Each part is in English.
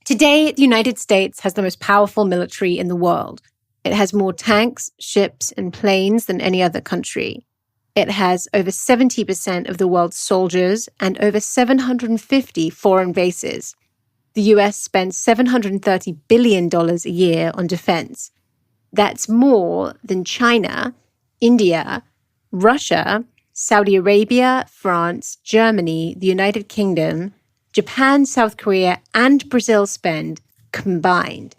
Today, the United States has the most powerful military in the world. It has more tanks, ships, and planes than any other country. It has over 70% of the world's soldiers and over 750 foreign bases. The US spends $730 billion a year on defense. That's more than China, India, Russia, Saudi Arabia, France, Germany, the United Kingdom, Japan, South Korea, and Brazil spend combined.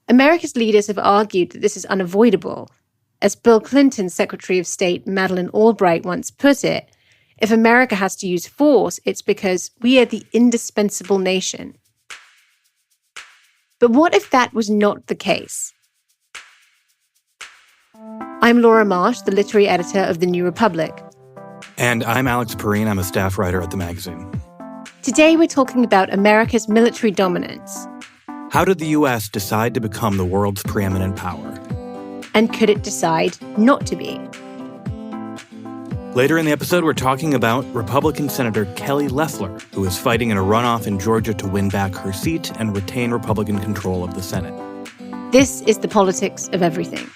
America's leaders have argued that this is unavoidable. As Bill Clinton's Secretary of State Madeleine Albright once put it, if America has to use force, it's because we are the indispensable nation. But what if that was not the case? I'm Laura Marsh, the literary editor of The New Republic. And I'm Alex Pareene. I'm a staff writer at the magazine. Today we're talking about America's military dominance. How did the U.S. decide to become the world's preeminent power? And could it decide not to be? Later in the episode, we're talking about Republican Senator Kelly Loeffler, who is fighting in a runoff in Georgia to win back her seat and retain Republican control of the Senate. This is The Politics of Everything.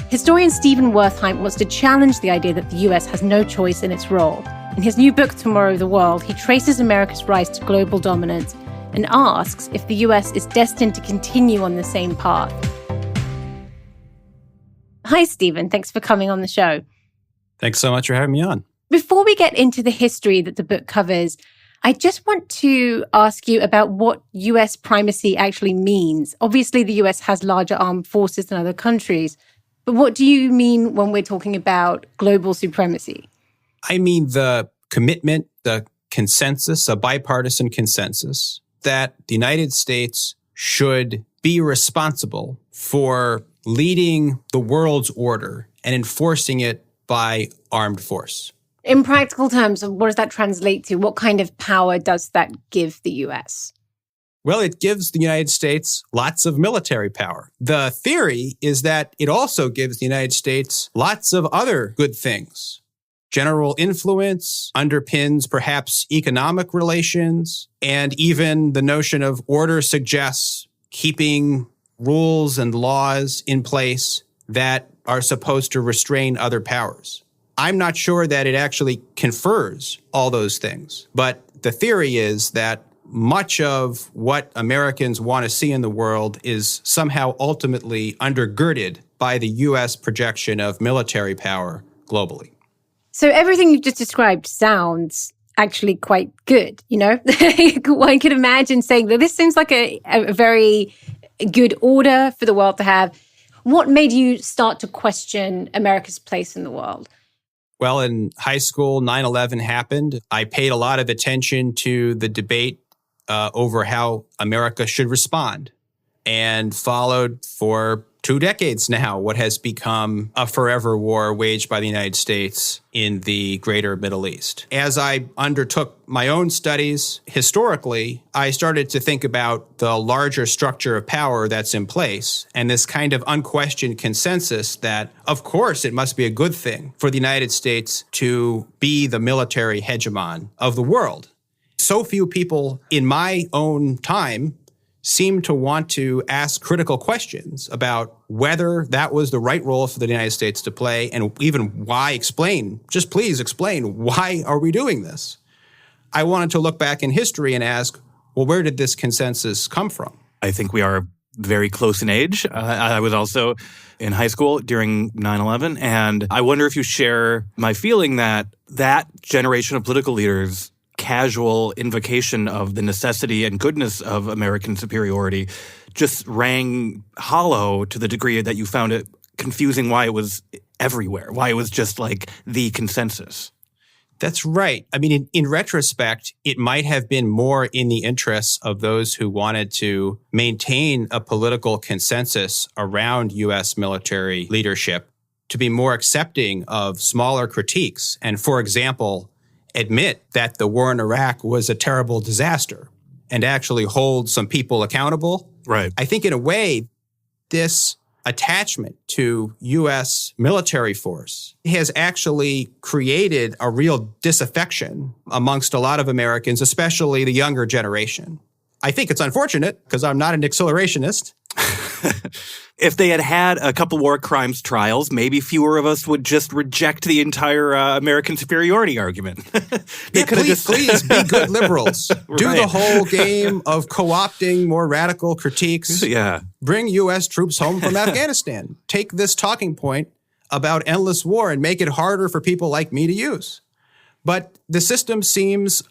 Historian Stephen Wertheim wants to challenge the idea that the US has no choice in its role. In his new book, Tomorrow the World, he traces America's rise to global dominance and asks if the US is destined to continue on the same path. Hi, Stephen. Thanks for coming on the show. Thanks so much for having me on. Before we get into the history that the book covers, I just want to ask you about what US primacy actually means. Obviously, the US has larger armed forces than other countries, but what do you mean when we're talking about global supremacy? I mean the commitment, the consensus, a bipartisan consensus that the United States should be responsible for leading the world's order and enforcing it by armed force. In practical terms, what does that translate to? What kind of power does that give the US? Well, it gives the United States lots of military power. The theory is that it also gives the United States lots of other good things. General influence underpins perhaps economic relations, and even the notion of order suggests keeping rules and laws in place that are supposed to restrain other powers. I'm not sure that it actually confers all those things, but the theory is that much of what Americans want to see in the world is somehow ultimately undergirded by the U.S. projection of military power globally. So everything you've just described sounds actually quite good, you know? One could imagine saying that this seems like a very good order for the world to have. What made you start to question America's place in the world? Well, in high school, 9/11 happened. I paid a lot of attention to the debate over how America should respond and followed for 2 decades now what has become a forever war waged by the United States in the greater Middle East. As I undertook my own studies historically, I started to think about the larger structure of power that's in place and this kind of unquestioned consensus that, of course, it must be a good thing for the United States to be the military hegemon of the world. So few people in my own time seem to want to ask critical questions about whether that was the right role for the United States to play and even why. Just please explain, why are we doing this? I wanted to look back in history and ask, well, where did this consensus come from? I think we are very close in age. I was also in high school during 9/11, and I wonder if you share my feeling that that generation of political leaders' casual invocation of the necessity and goodness of American superiority just rang hollow to the degree that you found it confusing why it was everywhere, why it was just like the consensus. That's right. I mean, in retrospect, it might have been more in the interests of those who wanted to maintain a political consensus around U.S. military leadership to be more accepting of smaller critiques and, for example, admit that the war in Iraq was a terrible disaster and actually hold some people accountable. Right. I think in a way, this attachment to U.S. military force has actually created a real disaffection amongst a lot of Americans, especially the younger generation. I think it's unfortunate because I'm not an accelerationist. If they had a couple war crimes trials, maybe fewer of us would just reject the entire American superiority argument. Please be good liberals. Do the whole game of co-opting more radical critiques. Yeah. Bring U.S. troops home from Afghanistan. Take this talking point about endless war and make it harder for people like me to use. But the system seems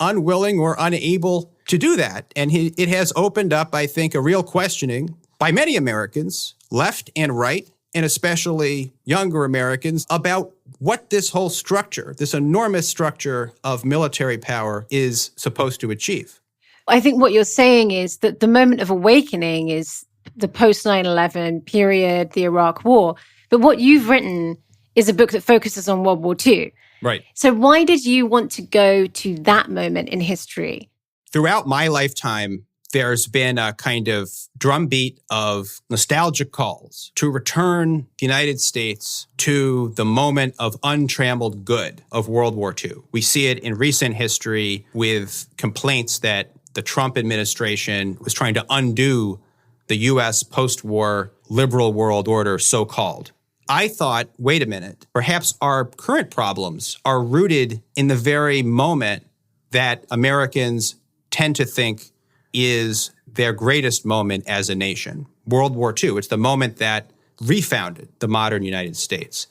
unwilling or unable to do that. And it has opened up, I think, a real questioning by many Americans, left and right, and especially younger Americans, about what this whole structure, this enormous structure of military power is supposed to achieve. I think what you're saying is that the moment of awakening is the post 9/11 period, the Iraq War. But what you've written is a book that focuses on World War II. Right. So why did you want to go to that moment in history? Throughout my lifetime, there's been a kind of drumbeat of nostalgic calls to return the United States to the moment of untrammeled good of World War II. We see it in recent history with complaints that the Trump administration was trying to undo the U.S. post-war liberal world order, so-called. I thought, wait a minute, perhaps our current problems are rooted in the very moment that Americans tend to think is their greatest moment as a nation, World War II. It's the moment that refounded the modern United States.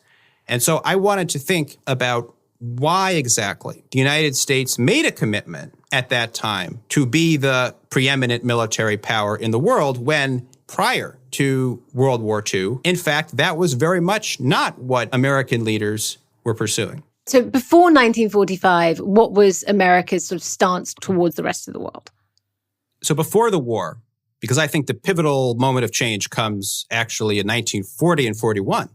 And so I wanted to think about why exactly the United States made a commitment at that time to be the preeminent military power in the world when prior to World War II, in fact, that was very much not what American leaders were pursuing. So before 1945, what was America's sort of stance towards the rest of the world? So before the war, because I think the pivotal moment of change comes actually in 1940 and 41,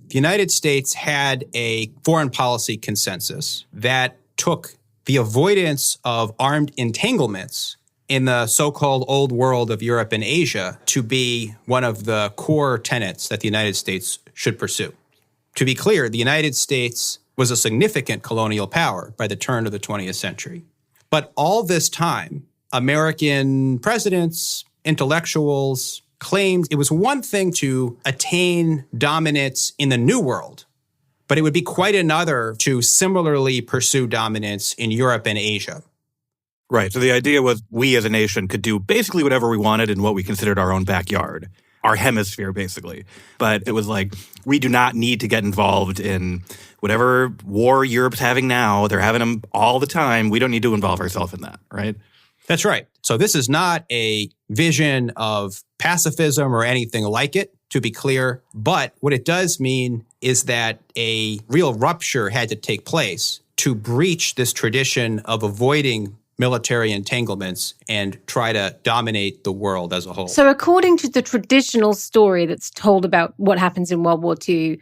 the United States had a foreign policy consensus that took the avoidance of armed entanglements in the so-called old world of Europe and Asia to be one of the core tenets that the United States should pursue. To be clear, the United States was a significant colonial power by the turn of the 20th century. But all this time, American presidents, intellectuals claimed it was one thing to attain dominance in the New World, but it would be quite another to similarly pursue dominance in Europe and Asia. Right. So the idea was we as a nation could do basically whatever we wanted in what we considered our own backyard, our hemisphere, basically. But it was like, we do not need to get involved in whatever war Europe's having now. They're having them all the time. We don't need to involve ourselves in that, right? That's right. So this is not a vision of pacifism or anything like it, to be clear. But what it does mean is that a real rupture had to take place to breach this tradition of avoiding military entanglements and try to dominate the world as a whole. So according to the traditional story that's told about what happens in World War II,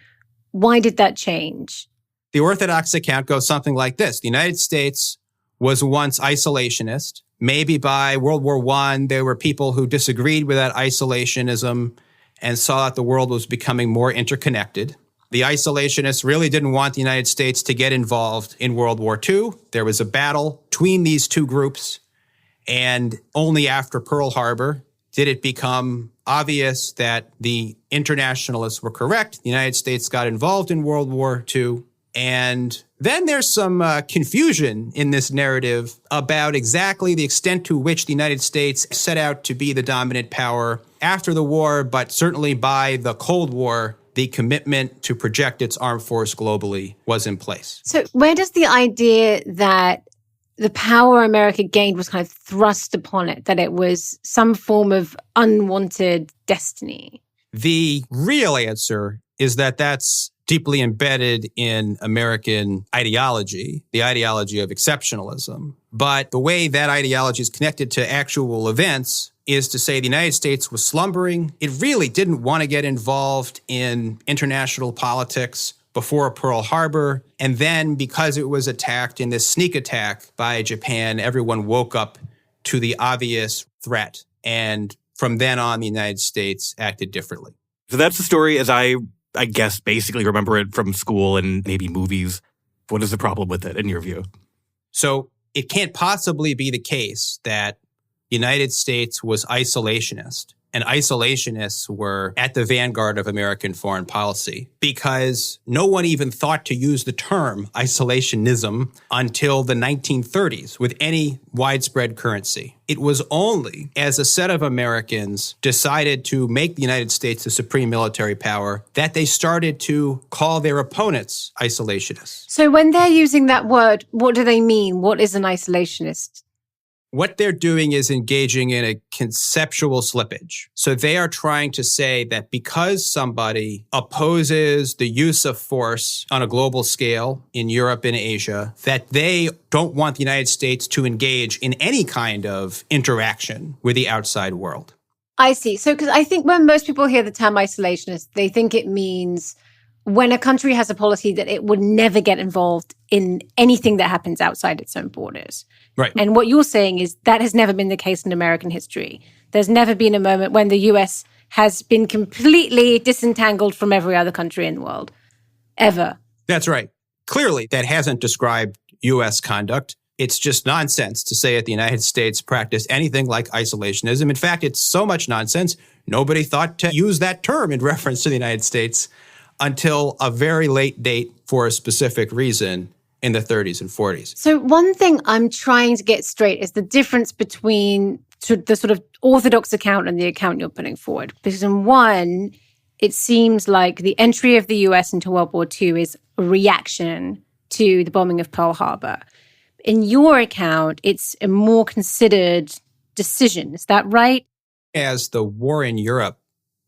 why did that change? The Orthodox account goes something like this. The United States was once isolationist. Maybe by World War I, there were people who disagreed with that isolationism and saw that the world was becoming more interconnected. The isolationists really didn't want the United States to get involved in World War II. There was a battle between these two groups, and only after Pearl Harbor did it become obvious that the internationalists were correct. The United States got involved in World War II. And then there's some confusion in this narrative about exactly the extent to which the United States set out to be the dominant power after the war, but certainly by the Cold War, the commitment to project its armed force globally was in place. So where does the idea that the power America gained was kind of thrust upon it, that it was some form of unwanted destiny? The real answer is that that's deeply embedded in American ideology, the ideology of exceptionalism. But the way that ideology is connected to actual events is to say the United States was slumbering. It really didn't want to get involved in international politics before Pearl Harbor. And then because it was attacked in this sneak attack by Japan, everyone woke up to the obvious threat. And from then on, the United States acted differently. So that's the story as I guess, basically remember it from school and maybe movies. What is the problem with it in your view? So it can't possibly be the case that the United States was isolationist and isolationists were at the vanguard of American foreign policy because no one even thought to use the term isolationism until the 1930s with any widespread currency. It was only as a set of Americans decided to make the United States the supreme military power that they started to call their opponents isolationists. So when they're using that word, what do they mean? What is an isolationist? What they're doing is engaging in a conceptual slippage. So they are trying to say that because somebody opposes the use of force on a global scale in Europe and Asia, that they don't want the United States to engage in any kind of interaction with the outside world. I see. So because I think when most people hear the term isolationist, they think it means when a country has a policy that it would never get involved in anything that happens outside its own borders. Right. And what you're saying is that has never been the case in American history. There's never been a moment when the US has been completely disentangled from every other country in the world. Ever. That's right. Clearly, that hasn't described US conduct. It's just nonsense to say that the United States practiced anything like isolationism. In fact, it's so much nonsense, nobody thought to use that term in reference to the United States until a very late date for a specific reason in the 30s and 40s. So one thing I'm trying to get straight is the difference between the sort of orthodox account and the account you're putting forward. Because in one, it seems like the entry of the US into World War II is a reaction to the bombing of Pearl Harbor. In your account, it's a more considered decision. Is that right? As the war in Europe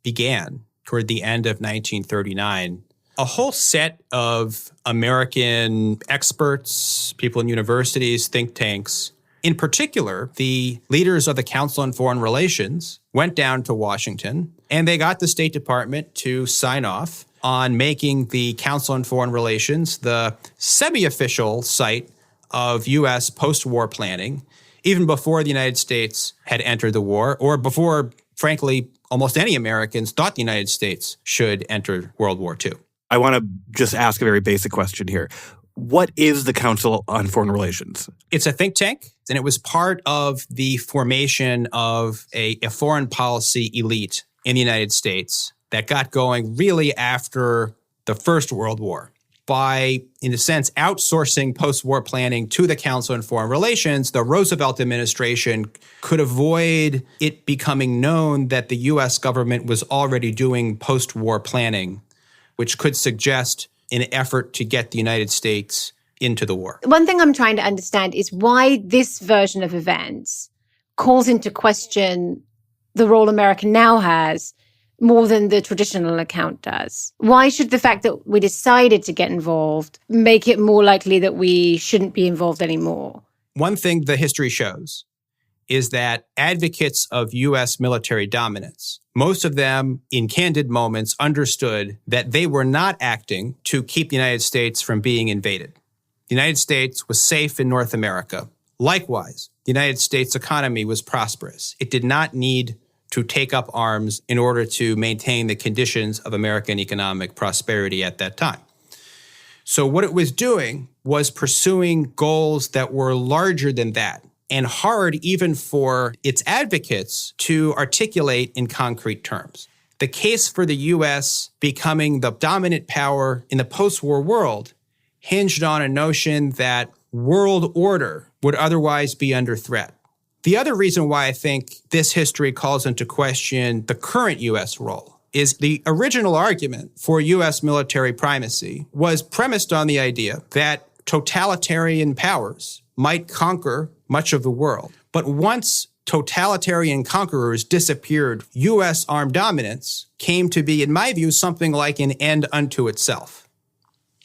began toward the end of 1939, a whole set of American experts, people in universities, think tanks, in particular, the leaders of the Council on Foreign Relations went down to Washington and they got the State Department to sign off on making the Council on Foreign Relations the semi-official site of U.S. post-war planning, even before the United States had entered the war, or before, frankly, almost any Americans thought the United States should enter World War II. I want to just ask a very basic question here. What is the Council on Foreign Relations? It's a think tank, and it was part of the formation of a foreign policy elite in the United States that got going really after the First World War. By, in a sense, outsourcing post-war planning to the Council on Foreign Relations, the Roosevelt administration could avoid it becoming known that the U.S. government was already doing post-war planning, which could suggest an effort to get the United States into the war. One thing I'm trying to understand is why this version of events calls into question the role America now has more than the traditional account does. Why should the fact that we decided to get involved make it more likely that we shouldn't be involved anymore? One thing the history shows is that advocates of U.S. military dominance, most of them in candid moments understood that they were not acting to keep the United States from being invaded. The United States was safe in North America. Likewise, the United States economy was prosperous. It did not need to take up arms in order to maintain the conditions of American economic prosperity at that time. So what it was doing was pursuing goals that were larger than that and hard even for its advocates to articulate in concrete terms. The case for the U.S. becoming the dominant power in the post-war world hinged on a notion that world order would otherwise be under threat. The other reason why I think this history calls into question the current U.S. role is the original argument for U.S. military primacy was premised on the idea that totalitarian powers might conquer much of the world. But once totalitarian conquerors disappeared, U.S. armed dominance came to be, in my view, something like an end unto itself.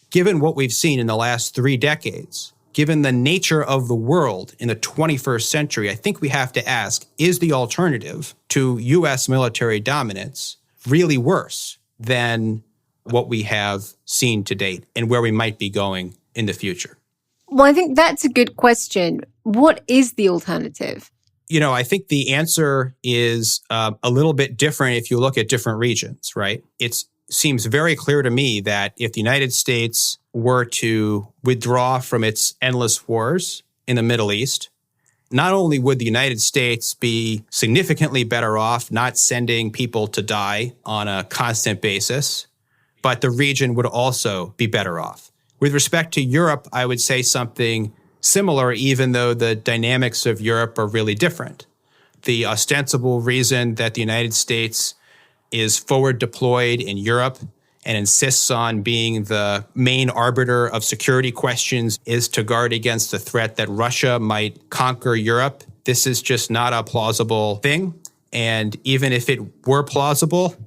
Given what we've seen in the last 3 decades, given the nature of the world in the 21st century, I think we have to ask, is the alternative to U.S. military dominance really worse than what we have seen to date and where we might be going in the future? Well, I think that's a good question. What is the alternative? I think the answer is a little bit different if you look at different regions, right? It seems very clear to me that if the United States were to withdraw from its endless wars in the Middle East, not only would the United States be significantly better off not sending people to die on a constant basis, but the region would also be better off. With respect to Europe, I would say something similar, even though the dynamics of Europe are really different. The ostensible reason that the United States is forward deployed in Europe and insists on being the main arbiter of security questions is to guard against the threat that Russia might conquer Europe. This is just not a plausible thing. And even if it were plausible,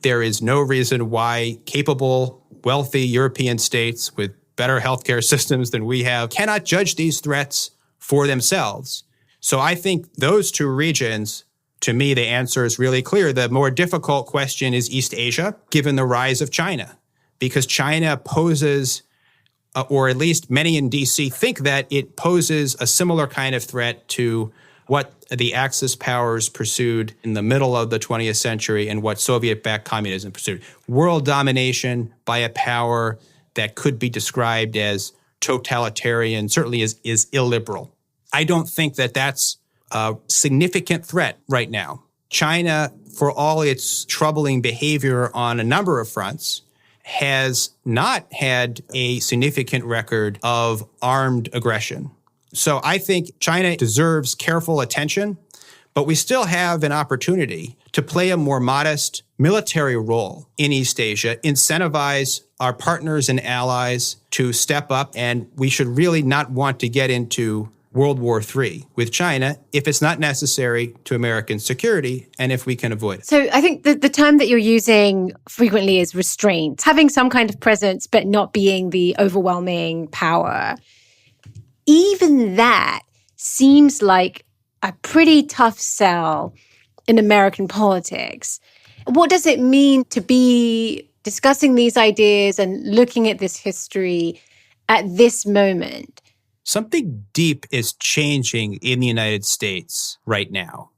there is no reason why capable, wealthy European states with better healthcare systems than we have cannot judge these threats for themselves. So I think those two regions, to me, the answer is really clear. The more difficult question is East Asia, given the rise of China, because China poses, or at least many in DC think that it poses a similar kind of threat to what the Axis powers pursued in the middle of the 20th century and what Soviet-backed communism pursued. World domination by a power that could be described as totalitarian, certainly is illiberal. I don't think that that's a significant threat right now. China, for all its troubling behavior on a number of fronts, has not had a significant record of armed aggression. So I think China deserves careful attention, but we still have an opportunity to play a more modest military role in East Asia, incentivize our partners and allies to step up, and we should really not want to get into World War III with China if it's not necessary to American security and if we can avoid it. So I think the term that you're using frequently is restraint, having some kind of presence but not being the overwhelming power. Even that seems like a pretty tough sell in American politics. What does it mean to be discussing these ideas and looking at this history at this moment? Something deep is changing in the United States right now.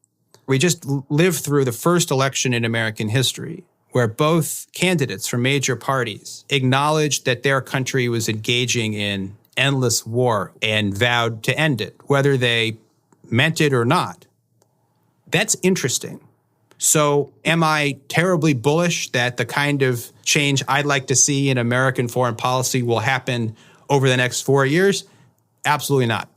We just lived through the first election in American history where both candidates from major parties acknowledged that their country was engaging in endless war and vowed to end it, whether they meant it or not. That's interesting. So am I terribly bullish that the kind of change I'd like to see in American foreign policy will happen over the next 4 years? Absolutely not.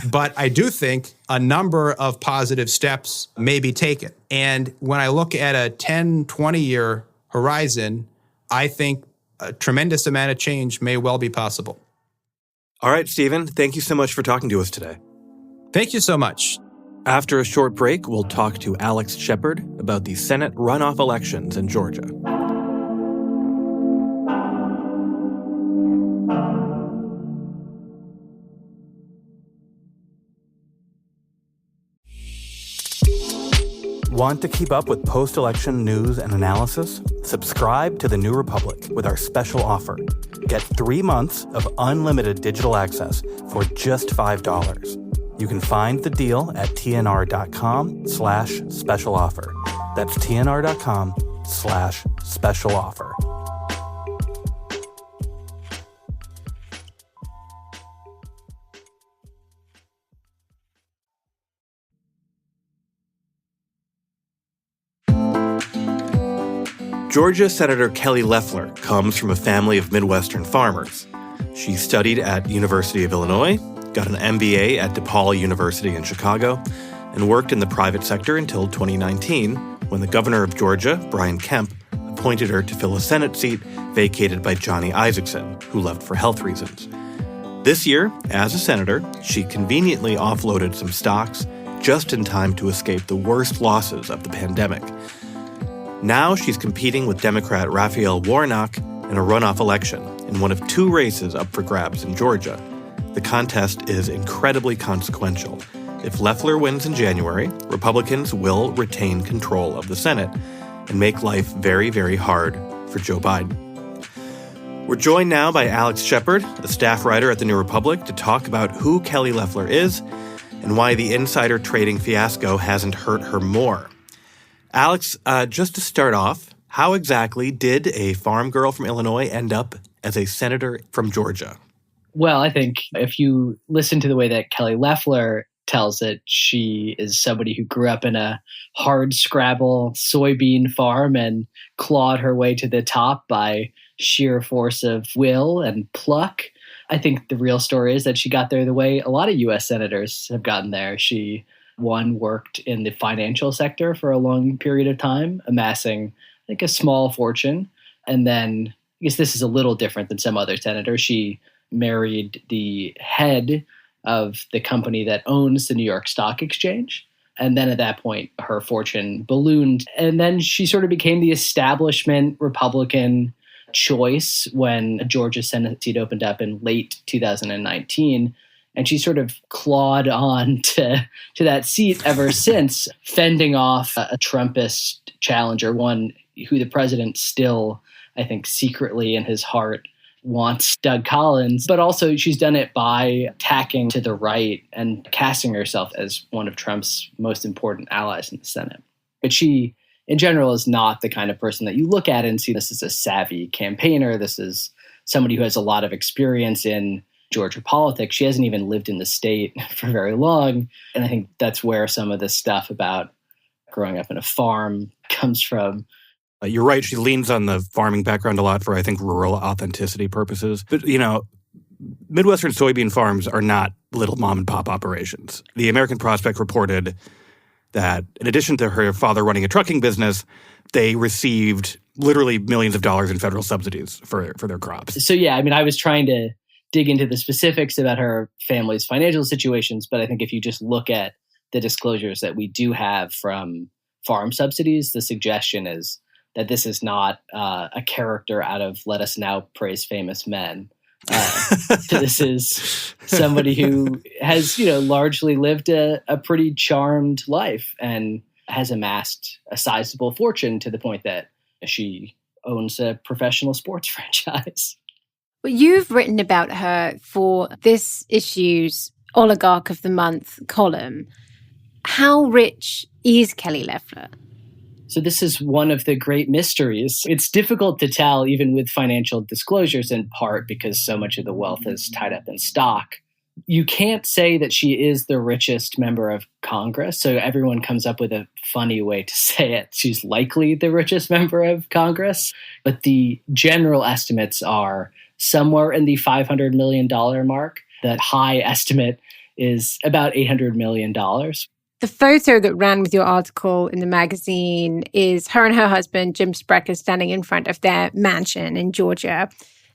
But I do think a number of positive steps may be taken. And when I look at a 10, 20-year horizon, I think a tremendous amount of change may well be possible. All right, Stephen, thank you so much for talking to us today. Thank you so much. After a short break, we'll talk to Alex Shepard about the Senate runoff elections in Georgia. Want to keep up with post-election news and analysis? Subscribe to The New Republic with our special offer. Get 3 months of unlimited digital access for just $5. You can find the deal at tnr.com/special offer. That's tnr.com/special offer. Georgia Senator Kelly Loeffler comes from a family of Midwestern farmers. She studied at University of Illinois, got an MBA at DePaul University in Chicago, and worked in the private sector until 2019, when the governor of Georgia, Brian Kemp, appointed her to fill a Senate seat vacated by Johnny Isakson, who left for health reasons. This year, as a senator, she conveniently offloaded some stocks just in time to escape the worst losses of the pandemic. Now she's competing with Democrat Raphael Warnock in a runoff election in one of 2 races up for grabs in Georgia. The contest is incredibly consequential. If Loeffler wins in January, Republicans will retain control of the Senate and make life very, very hard for Joe Biden. We're joined now by Alex Shepard, a staff writer at The New Republic, to talk about who Kelly Loeffler is and why the insider trading fiasco hasn't hurt her more. Alex, just to start off, how exactly did a farm girl from Illinois end up as a senator from Georgia? Well, I think if you listen to the way that Kelly Loeffler tells it, she is somebody who grew up in a hard scrabble soybean farm and clawed her way to the top by sheer force of will and pluck. I think the real story is that she got there the way a lot of U.S. senators have gotten there. She, one, worked in the financial sector for a long period of time, amassing, I think, a small fortune. And then, I guess this is a little different than some other senators. She married the head of the company that owns the New York Stock Exchange. And then at that point, her fortune ballooned. And then she sort of became the establishment Republican choice when a Georgia Senate seat opened up in late 2019. And she sort of clawed on to that seat ever since, fending off a Trumpist challenger, one who the president still, I think, secretly in his heart wants, Doug Collins. But also she's done it by tacking to the right and casting herself as one of Trump's most important allies in the Senate. But she, in general, is not the kind of person that you look at and see this is a savvy campaigner. This is somebody who has a lot of experience in Georgia politics. She hasn't even lived in the state for very long. And I think that's where some of this stuff about growing up in a farm comes from. You're right. She leans on the farming background a lot for, I think, rural authenticity purposes. But, Midwestern soybean farms are not little mom and pop operations. The American Prospect reported that in addition to her father running a trucking business, they received literally millions of dollars in federal subsidies for their crops. So, yeah, I was trying to dig into the specifics about her family's financial situations, but I think if you just look at the disclosures that we do have from farm subsidies, the suggestion is that this is not a character out of Let Us Now Praise Famous Men. This is somebody who has, largely lived a pretty charmed life and has amassed a sizable fortune to the point that she owns a professional sports franchise. Well, you've written about her for this issue's Oligarch of the Month column. How rich is Kelly Loeffler? So this is one of the great mysteries. It's difficult to tell even with financial disclosures, in part because so much of the wealth is tied up in stock. You can't say that she is the richest member of Congress. So everyone comes up with a funny way to say it. She's likely the richest member of Congress. But the general estimates are somewhere in the $500 million mark. The high estimate is about $800 million. The photo that ran with your article in the magazine is her and her husband, Jim Sprecher, standing in front of their mansion in Georgia.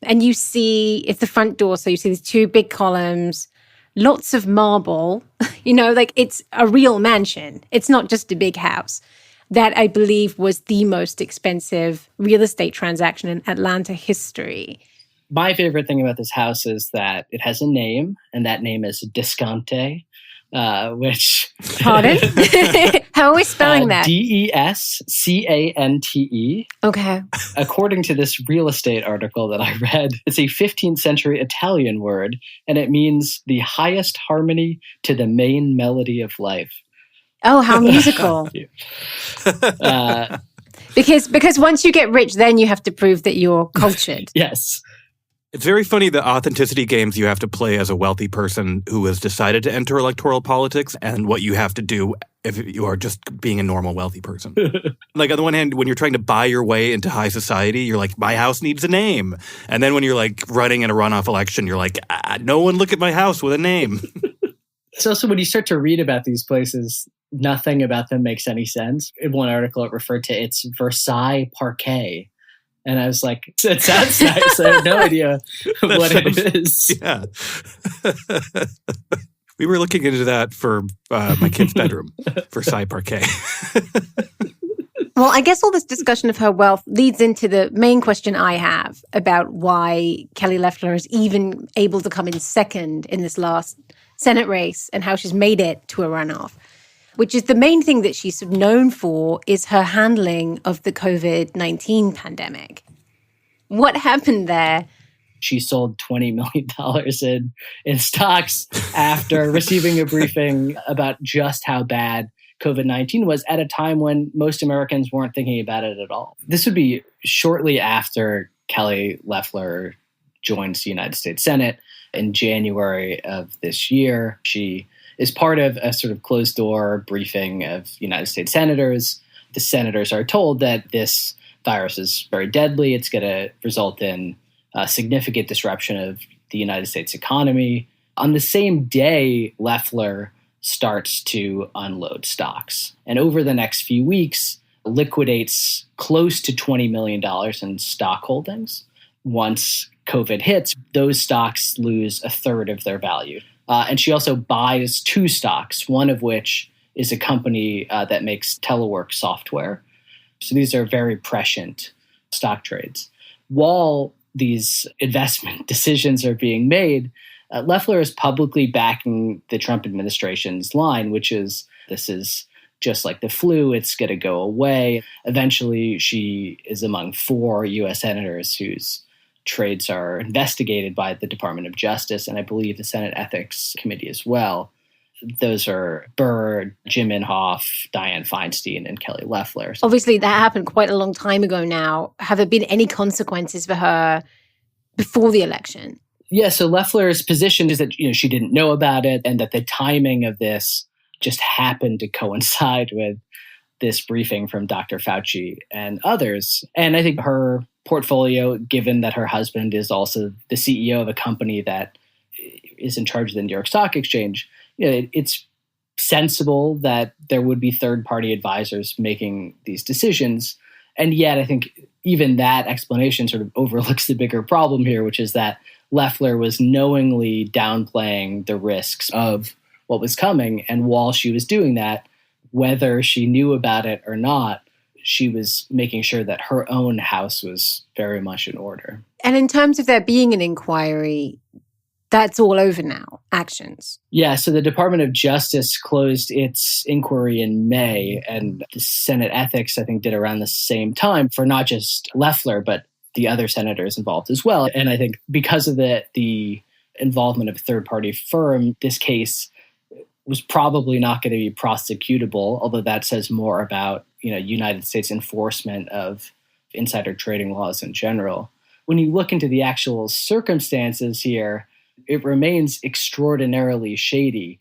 And you see, it's the front door, so you see these two big columns, lots of marble, it's a real mansion. It's not just a big house. That, I believe, was the most expensive real estate transaction in Atlanta history. My favorite thing about this house is that it has a name, and that name is Descante. Which... Pardon? How are we spelling that? Descante. Okay. According to this real estate article that I read, it's a 15th century Italian word, and it means the highest harmony to the main melody of life. Oh, how musical. Because once you get rich, then you have to prove that you're cultured. Yes. It's very funny the authenticity games you have to play as a wealthy person who has decided to enter electoral politics and what you have to do if you are just being a normal wealthy person. Like, on the one hand, when you're trying to buy your way into high society, you're like, my house needs a name. And then when you're like running in a runoff election, you're like, no one look at my house with a name. It's also when you start to read about these places, nothing about them makes any sense. In one article, it referred to it's Versailles Parquet. And I was like, it sounds nice. I have no idea what it is. Yeah. We were looking into that for my kid's bedroom, Versailles Parquet. Well, I guess all this discussion of her wealth leads into the main question I have about why Kelly Loeffler is even able to come in second in this last Senate race and how she's made it to a runoff, which is the main thing that she's known for is her handling of the COVID-19 pandemic. What happened there she sold $20 million in stocks after receiving a briefing about just how bad COVID-19 was at a time when most Americans weren't thinking about it at all. This would be shortly after Kelly Loeffler joins the United States Senate in January of this year. She is part of a sort of closed-door briefing of United States senators. The senators are told that this virus is very deadly. It's going to result in significant disruption of the United States economy. On the same day, Loeffler starts to unload stocks. And over the next few weeks, liquidates close to $20 million in stock holdings. Once COVID hits, those stocks lose a third of their value. And she also buys two stocks, one of which is a company that makes telework software. So these are very prescient stock trades. While these investment decisions are being made, Loeffler is publicly backing the Trump administration's line, which is, this is just like the flu, it's going to go away. Eventually, she is among 4 U.S. senators whose trades are investigated by the Department of Justice, and I believe the Senate Ethics Committee as well. Those are Burr, Jim Inhofe, Dianne Feinstein, and Kelly Loeffler. Obviously, that happened quite a long time ago now. Have there been any consequences for her before the election? Yeah, so Loeffler's position is that she didn't know about it and that the timing of this just happened to coincide with this briefing from Dr. Fauci and others. And I think her portfolio, given that her husband is also the CEO of a company that is in charge of the New York Stock Exchange, it's sensible that there would be third-party advisors making these decisions. And yet I think even that explanation sort of overlooks the bigger problem here, which is that Loeffler was knowingly downplaying the risks of what was coming. And while she was doing that, whether she knew about it or not, she was making sure that her own house was very much in order. And in terms of there being an inquiry, that's all over now, actions. Yeah, so the Department of Justice closed its inquiry in May, and the Senate Ethics, I think, did around the same time for not just Loeffler, but the other senators involved as well. And I think because of the involvement of a third-party firm, this case was probably not going to be prosecutable, although that says more about United States enforcement of insider trading laws in general. When you look into the actual circumstances here, it remains extraordinarily shady.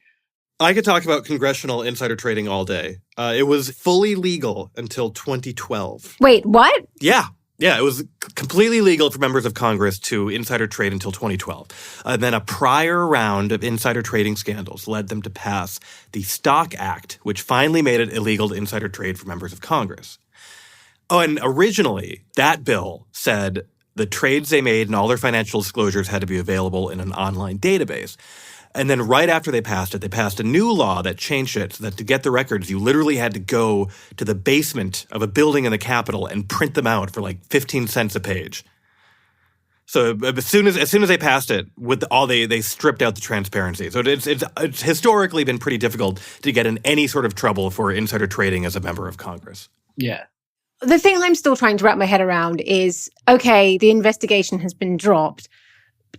I could talk about congressional insider trading all day. It was fully legal until 2012. Wait, what? Yeah, it was completely legal for members of Congress to insider trade until 2012. And then a prior round of insider trading scandals led them to pass the Stock Act, which finally made it illegal to insider trade for members of Congress. Oh, and originally, that bill said the trades they made and all their financial disclosures had to be available in an online database. And then right after they passed it, they passed a new law that changed it so that to get the records, you literally had to go to the basement of a building in the Capitol and print them out for like 15 cents a page. So as soon as they passed it, with they stripped out the transparency. So it's historically been pretty difficult to get in any sort of trouble for insider trading as a member of Congress. Yeah. The thing I'm still trying to wrap my head around is, okay, the investigation has been dropped.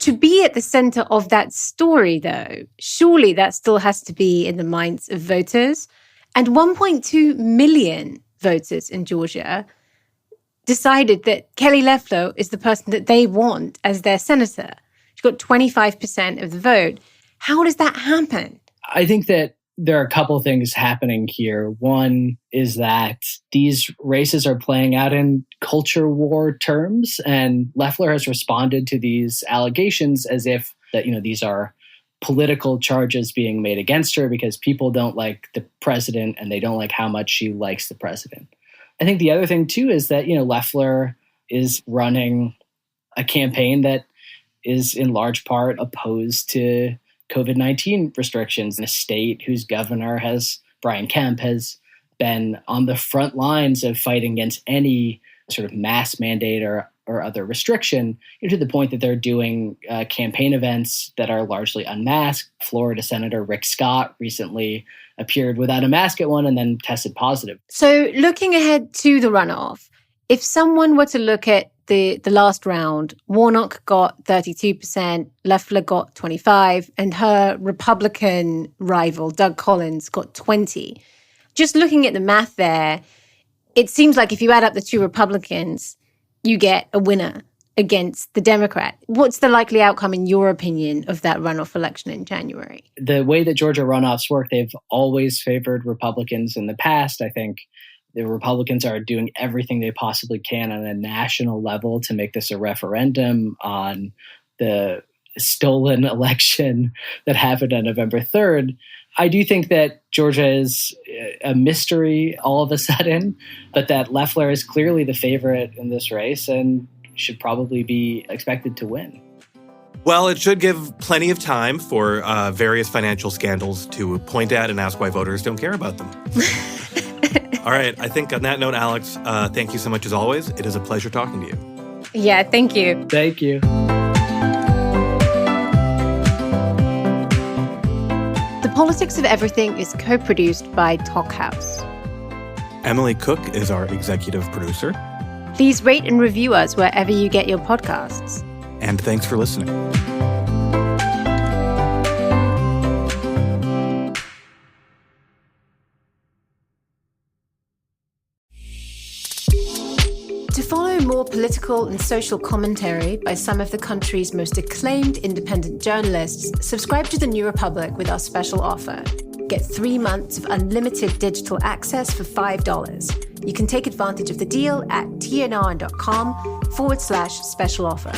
To be at the center of that story, though, surely that still has to be in the minds of voters. And 1.2 million voters in Georgia decided that Kelly Loeffler is the person that they want as their senator. She got 25% of the vote. How does that happen? I think that there are a couple of things happening here. One is that these races are playing out in culture war terms, and Loeffler has responded to these allegations as if that, these are political charges being made against her because people don't like the president and they don't like how much she likes the president. I think the other thing too is that, Loeffler is running a campaign that is in large part opposed to COVID-19 restrictions in a state whose governor Brian Kemp has been on the front lines of fighting against any sort of mass mandate or other restriction, to the point that they're doing campaign events that are largely unmasked. Florida Senator Rick Scott recently appeared without a mask at one and then tested positive. So looking ahead to the runoff, if someone were to look at the last round, Warnock got 32%, Loeffler got 25%, and her Republican rival, Doug Collins, got 20%. Just looking at the math there, it seems like if you add up the two Republicans, you get a winner against the Democrat. What's the likely outcome, in your opinion, of that runoff election in January? The way that Georgia runoffs work, they've always favored Republicans in the past. I think the Republicans are doing everything they possibly can on a national level to make this a referendum on the stolen election that happened on November 3rd. I do think that Georgia is a mystery all of a sudden, but that Loeffler is clearly the favorite in this race and should probably be expected to win. Well, it should give plenty of time for various financial scandals to point at and ask why voters don't care about them. All right. I think on that note, Alex, thank you so much as always. It is a pleasure talking to you. Yeah, thank you. Thank you. The Politics of Everything is co-produced by Talkhouse. Emily Cook is our executive producer. Please rate and review us wherever you get your podcasts. And thanks for listening. To follow more political and social commentary by some of the country's most acclaimed independent journalists, subscribe to The New Republic with our special offer. Get 3 months of unlimited digital access for $5. You can take advantage of the deal at tnr.com/special offer.